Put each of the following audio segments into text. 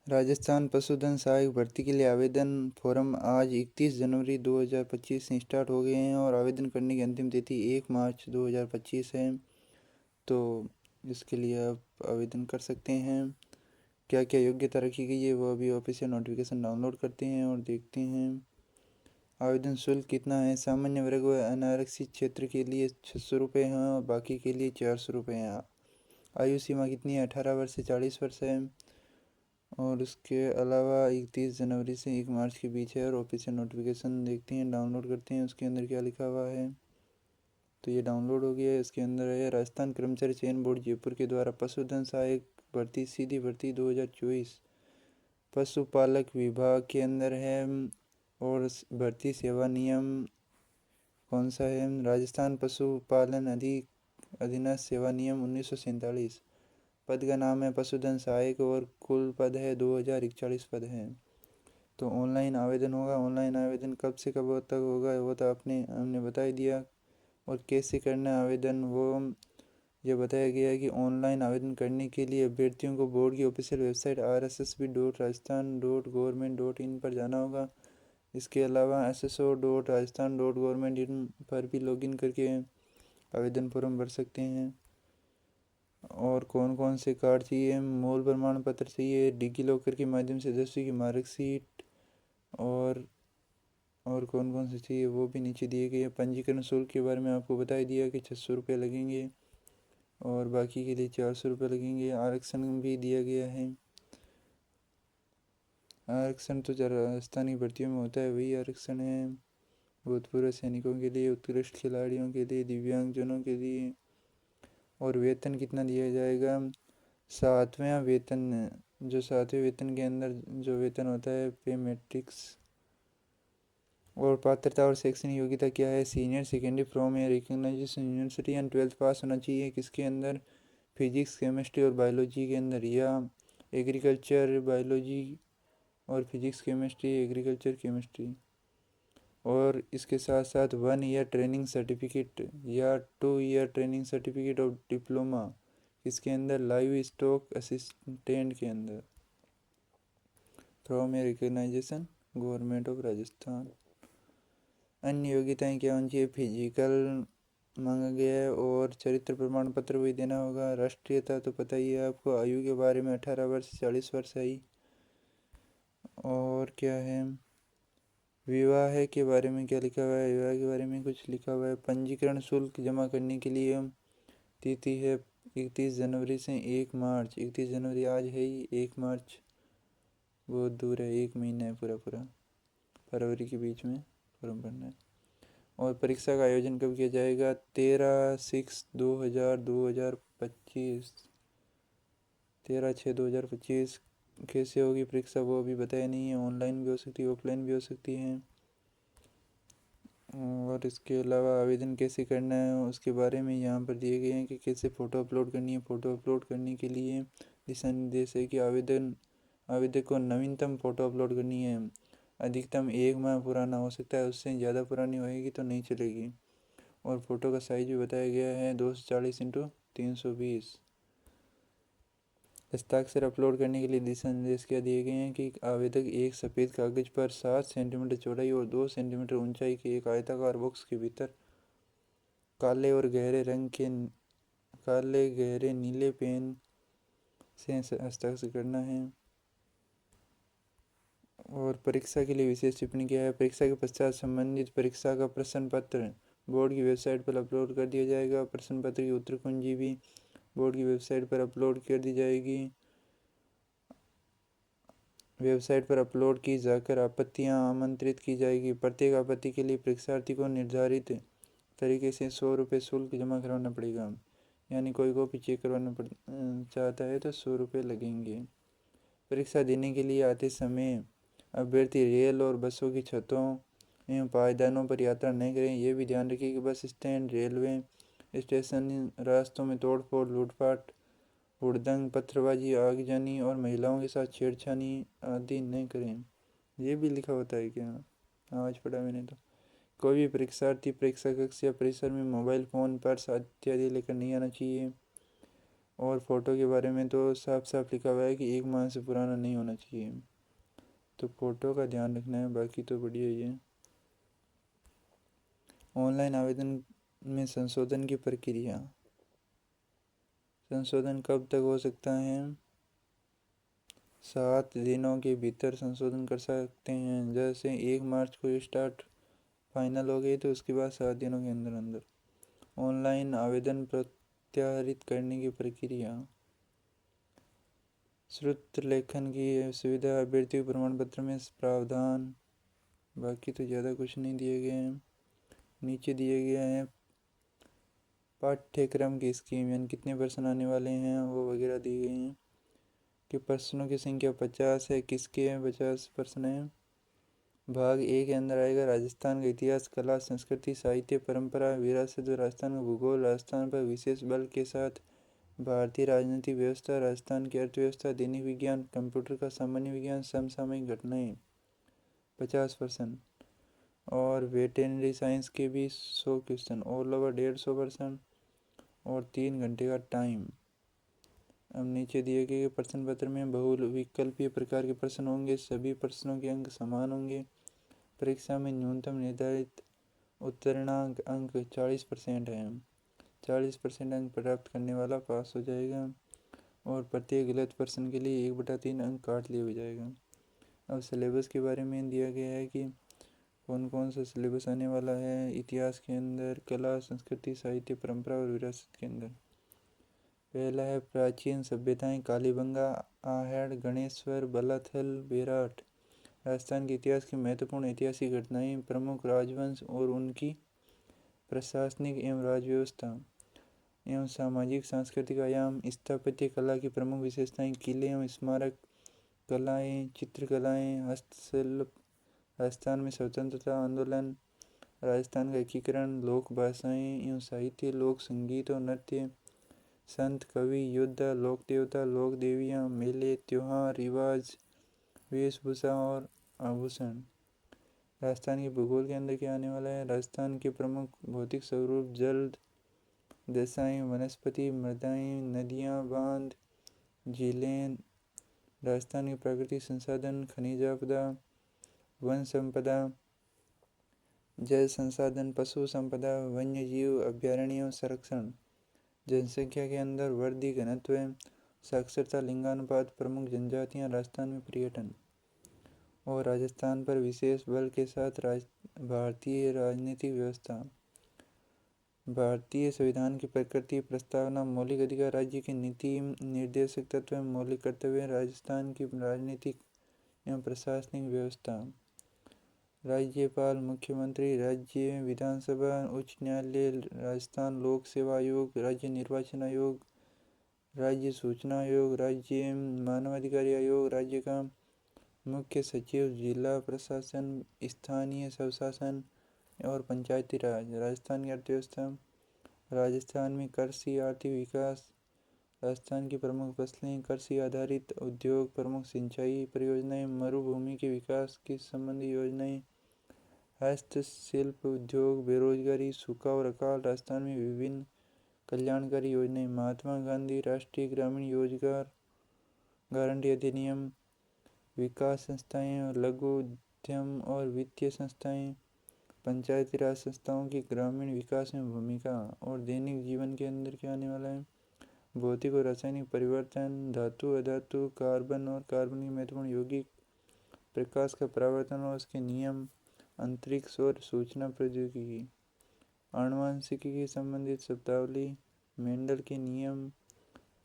राजस्थान पशुधन सहायक भर्ती के लिए आवेदन फॉर्म आज 31 जनवरी 2025 से स्टार्ट हो गए हैं और आवेदन करने की अंतिम तिथि 1 मार्च 2025 है। तो इसके लिए आप आवेदन कर सकते हैं। क्या क्या योग्यता रखी गई है वो अभी ऑफिशियल नोटिफिकेशन डाउनलोड करते हैं और देखते हैं। आवेदन शुल्क कितना है? सामान्य वर्ग व अनारक्षित क्षेत्र के लिए 600 रुपये हैं और बाकी के लिए 400 रुपये हैं। आयु सीमा कितनी है? 18 वर्ष से 40 वर्ष है। और उसके अलावा 31 जनवरी से 1 मार्च के बीच है और ऑफिशियल नोटिफिकेशन देखते हैं, डाउनलोड करते हैं उसके अंदर क्या लिखा हुआ है। तो ये डाउनलोड हो गया है। इसके अंदर है राजस्थान कर्मचारी चयन बोर्ड जयपुर के द्वारा पशुधन सहायक भर्ती सीधी भर्ती 2024 पशुपालक विभाग के अंदर है। और भर्ती सेवा नियम कौन सा है? राजस्थान पशुपालन अधिनियम सेवा नियम 1947। पद का नाम है पशुधन सहायक और कुल पद है 2041 पद हैं। तो ऑनलाइन आवेदन होगा। ऑनलाइन आवेदन कब से कब तक होगा वो तो हमने बता ही दिया। और कैसे करना है आवेदन वो ये बताया गया है कि ऑनलाइन आवेदन करने के लिए अभ्यर्थियों को बोर्ड की ऑफिशियल वेबसाइट rssb.rajasthan.gov.in पर जाना होगा। इसके अलावा sso.rajasthan.gov.in पर भी लॉगिन करके आवेदन फॉर्म भर सकते हैं। और कौन कौन से कार्ड चाहिए? मूल प्रमाण पत्र चाहिए, डिजी लॉकर के माध्यम से 10वीं की मार्कशीट और कौन कौन से चाहिए वो भी नीचे दिए गए हैं। पंजीकरण शुल्क के बारे में आपको बता ही दिया कि 600 रुपये लगेंगे और बाकी के लिए 400 रुपये लगेंगे। आरक्षण भी दिया गया है। आरक्षण तो राजस्थानी भर्तियों में होता है वही आरक्षण है। भूतपूर्व सैनिकों के लिए, उत्कृष्ट खिलाड़ियों के लिए, दिव्यांगजनों के लिए। और वेतन कितना दिया जाएगा? सातवें वेतन, जो सातवें वेतन के अंदर जो वेतन होता है पे मैट्रिक्स। और पात्रता और शैक्षणिक योग्यता क्या है? Senior secondary from a recognized university and 12th pass होना चाहिए। किसके अंदर? फिजिक्स, केमिस्ट्री और बायोलॉजी के अंदर, या एग्रीकल्चर बायोलॉजी और फिजिक्स केमिस्ट्री, एग्रीकल्चर केमिस्ट्री। और इसके साथ साथ 1 ईयर ट्रेनिंग सर्टिफिकेट या 2 ear training certificate of diploma इसके अंदर लाइव स्टॉक असिस्टेंट के अंदर from A recognisation government of Rajasthan. अन्य योग्यताएं क्या होनी चाहिए? फिजिकल मांगा गया है और चरित्र प्रमाण पत्र भी देना होगा। राष्ट्रीयता तो पता ही है आपको। आयु के बारे में 18 वर्ष से 40 वर्ष है ही। और क्या है? विवाह के बारे में क्या लिखा हुआ है? विवाह के बारे में कुछ लिखा हुआ है। पंजीकरण शुल्क जमा करने के लिए तिथि है 31 जनवरी से 1 मार्च। 31 जनवरी आज है ही, 1 मार्च बहुत दूर है, 1 महीना है पूरा पूरा। फरवरी के बीच में फॉर्म भरना है। और परीक्षा का आयोजन कब किया जाएगा? 13/6/2025। 13/6/2025। कैसे होगी परीक्षा वो अभी बताया नहीं है। ऑनलाइन भी हो सकती है, ऑफलाइन भी हो सकती है। और इसके अलावा आवेदन कैसे करना है उसके बारे में यहाँ पर दिए गए हैं कि कैसे फ़ोटो अपलोड करनी है। फ़ोटो अपलोड करने के लिए दिशा निर्देश है कि आवेदक को नवीनतम फ़ोटो अपलोड करनी है। अधिकतम 1 माह पुराना हो सकता है, उससे ज़्यादा पुरानी होएगी तो नहीं चलेगी। और फ़ोटो का साइज भी बताया गया है 240x320। हस्ताक्षर अपलोड करने के लिए दिशा निर्देश क्या दिए गए हैं कि आवेदक एक सफ़ेद कागज़ पर 7 सेंटीमीटर चौड़ाई और 2 सेंटीमीटर ऊंचाई के एक आयताकार बॉक्स के भीतर काले गहरे नीले पेन से हस्ताक्षर करना है। और परीक्षा के लिए विशेष टिप्पणी क्या है? परीक्षा के पश्चात संबंधित परीक्षा का प्रश्न पत्र बोर्ड की वेबसाइट पर अपलोड कर दिया जाएगा। प्रश्न पत्र की उत्तर कुंजी भी बोर्ड की वेबसाइट पर अपलोड कर दी जाएगी। वेबसाइट पर अपलोड की जाकर आपत्तियां आमंत्रित की जाएगी। प्रत्येक आपत्ति के लिए परीक्षार्थी को निर्धारित तरीके से 100 रुपये शुल्क जमा करवाना पड़ेगा। यानी कोई कॉपी चेक करवाना चाहता है तो 100 रुपये लगेंगे। परीक्षा देने के लिए आते समय अभ्यर्थी रेल और बसों की छतों एवं पायदानों पर यात्रा नहीं करें। यह भी ध्यान रखें कि बस स्टैंड, रेलवे स्टेशन, रास्तों में तोड़फोड़, लूटपाट, हुड़दंग, पत्थरबाजी, आगजनी और महिलाओं के साथ छेड़छाड़ी आदि नहीं करें। ये भी लिखा होता है क्या? आज पढ़ा मैंने तो। कोई भी परीक्षार्थी परीक्षा कक्ष या परिसर में मोबाइल फ़ोन, पर्स इत्यादि लेकर नहीं आना चाहिए। और फ़ोटो के बारे में तो साफ साफ लिखा हुआ है कि 1 माह से पुराना नहीं होना चाहिए, तो फ़ोटो का ध्यान रखना है। बाकी तो बढ़िया ही है। ऑनलाइन आवेदन में संशोधन की प्रक्रिया। संशोधन कब तक हो सकता है? 7 दिनों के भीतर संशोधन कर सकते हैं। जैसे 1 मार्च को स्टार्ट फाइनल हो गई तो उसके बाद 7 दिनों के अंदर अंदर। ऑनलाइन आवेदन प्रत्यारित करने की प्रक्रिया। श्रुत लेखन की सुविधा अभ्यर्थी प्रमाण पत्र में प्रावधान। बाकी तो ज़्यादा कुछ नहीं दिए गए हैं। नीचे दिए गए हैं पाठ्यक्रम की स्कीम, यानी कितने प्रश्न आने वाले हैं वो वगैरह दी गई हैं। कि प्रश्नों की संख्या 50 है, किसके हैं 50 प्रश्न हैं। भाग 1 के अंदर आएगा राजस्थान का इतिहास, कला, संस्कृति, साहित्य, परंपरा, विरासत और राजस्थान का भूगोल। राजस्थान पर विशेष बल के साथ भारतीय राजनीतिक व्यवस्था, राजस्थान की अर्थव्यवस्था, दैनिक विज्ञान, कंप्यूटर का सामान्य विज्ञान, समसामयिक घटनाएं 50%। और वेटेनरी साइंस के भी 100 क्वेश्चन, ऑल ओवर 150%। और 3 घंटे का टाइम। अब नीचे दिए गए प्रश्न पत्र में बहुविकल्पीय प्रकार के प्रश्न होंगे। सभी प्रश्नों के अंक समान होंगे। परीक्षा में न्यूनतम निर्धारित उत्तीर्णांक अंक 40% है। 40% अंक प्राप्त करने वाला पास हो जाएगा और प्रत्येक गलत प्रश्न के लिए 1/3 अंक काट लिया जाएगा। अब सिलेबस के बारे में दिया गया है कि कौन कौन सा सिलेबस आने वाला है इतिहास के अंदर, कला, संस्कृति, साहित्य, परंपरा और विरासत के अंदर। पहला है प्राचीन सभ्यताएं, कालीबंगा, आहड़, गणेश्वर, बलाथल, बेराट। राजस्थान के इतिहास की महत्वपूर्ण ऐतिहासिक घटनाएं, प्रमुख राजवंश और उनकी प्रशासनिक एवं राजव्यवस्था एवं सामाजिक सांस्कृतिक आयाम। स्थापत्य कला की प्रमुख विशेषताएं, किले एवं स्मारक, कलाएं, चित्रकलाएं, हस्तशिल्प। राजस्थान में स्वतंत्रता आंदोलन, राजस्थान का एकीकरण, लोक भाषाएं एवं साहित्य, लोक संगीत और नृत्य, संत, कवि, योद्धा, लोक देवता, लोक देवियाँ, मेले, त्योहार, रिवाज, वेशभूषा और आभूषण। राजस्थान के भूगोल के अंदर क्या आने वाला है? राजस्थान के प्रमुख भौतिक स्वरूप, जल, दशाएं, वनस्पति, मृदाएं, नदियाँ, बांध, झीलें। राजस्थान के प्राकृतिक संसाधन, खनिज आपदा, वन संपदा, जल संसाधन, पशु संपदा, वन्य जीव अभ्यारण्य, संरक्षण। जनसंख्या के अंदर वृद्धि, घनत्व, साक्षरता, लिंगानुपात, प्रमुख जनजातियां। राजस्थान में पर्यटन। और राजस्थान पर विशेष बल के साथ भारतीय राजनीतिक व्यवस्था। भारतीय संविधान की प्रकृति, प्रस्तावना, मौलिक अधिकार, राज्य की नीति निर्देशक तत्व, मौलिक कर्तव्य। राजस्थान की राजनीतिक एवं प्रशासनिक व्यवस्था। राज्यपाल, मुख्यमंत्री, राज्य विधानसभा, उच्च न्यायालय, राजस्थान लोक सेवा आयोग, राज्य निर्वाचन आयोग, राज्य सूचना आयोग, राज्य मानवाधिकार आयोग, राज्य का मुख्य सचिव, जिला प्रशासन, स्थानीय स्वशासन और पंचायती राज। राजस्थान की अर्थव्यवस्था। राजस्थान में कृषि आर्थिक विकास। राजस्थान की प्रमुख फसलें, कृषि आधारित उद्योग, प्रमुख सिंचाई परियोजनाएं, मरुभूमि के विकास की संबंधी योजनाएं, हस्तशिल्प उद्योग, बेरोजगारी, सूखा और अकाल। राजस्थान में विभिन्न कल्याणकारी योजनाएं, महात्मा गांधी राष्ट्रीय ग्रामीण रोजगार गारंटी अधिनियम, विकास संस्थाएं और लघु उद्यम और वित्तीय संस्थाएं, पंचायती राज संस्थाओं की ग्रामीण विकास में भूमिका। और दैनिक जीवन के अंदर क्या आने वाला है? भौतिक और रासायनिक परिवर्तन, धातु, अधातु, कार्बन और कार्बन की महत्वपूर्ण यौगिक, प्रकाश का परावर्तन और उसके नियम, अंतरिक्ष और सूचना प्रौद्योगिकी, आनुवंशिकी के संबंधित शब्दावली, मेंडल के नियम,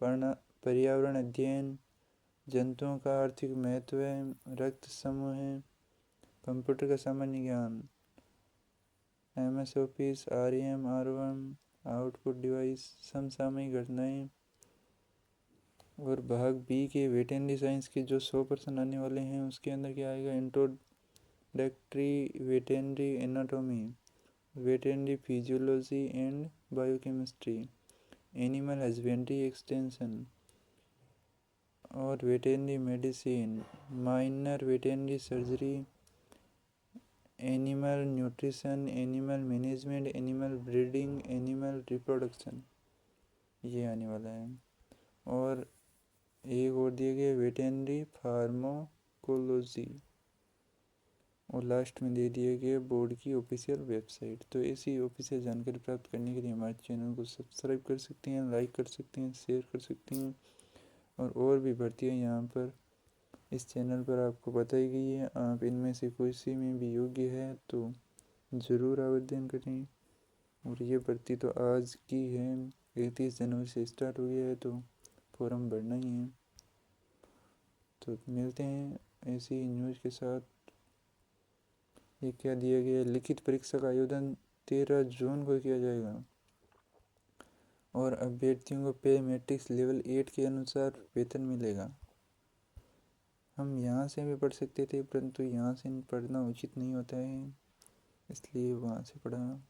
पर्यावरण अध्ययन, जंतुओं का आर्थिक महत्व, रक्त समूह, कंप्यूटर का सामान्य ज्ञान, MS office, RM, R1, output device, समसामयिक घटनाएं। और भाग बी के वेटेनरी साइंस के जो 100 प्रश्न आने वाले हैं उसके अंदर क्या आएगा? Introductory veterinary anatomy, veterinary physiology and biochemistry, animal husbandry extension और veterinary medicine, minor veterinary surgery, animal nutrition, animal management, animal breeding, animal reproduction, ये आने वाला है। और एक और दिया गया वेटेनरी फार्माकोलॉजी, और लास्ट में दे दिया गया बोर्ड की ऑफिशियल वेबसाइट। तो ऐसी ऑफिशियल जानकारी प्राप्त करने के लिए हमारे चैनल को सब्सक्राइब कर सकते हैं, लाइक कर सकते हैं, शेयर कर सकते हैं। और भी भर्तियाँ यहाँ पर इस चैनल पर आपको बताई गई है। आप इनमें से किसी में भी योग्य है तो ज़रूर आवेदन करें। और ये भर्ती तो आज की है, 31 जनवरी से स्टार्ट हो गया है, तो फॉर्म भरना ही है। तो मिलते हैं ऐसी ही न्यूज़ के साथ। ये क्या दिया गया है, लिखित परीक्षा का आयोजन 13 जून को किया जाएगा और अभ्यर्थियों को पे मैट्रिक्स लेवल 8 के अनुसार वेतन मिलेगा। हम यहाँ से भी पढ़ सकते थे, परंतु यहाँ से पढ़ना उचित नहीं होता है, इसलिए वहाँ से पढ़ा।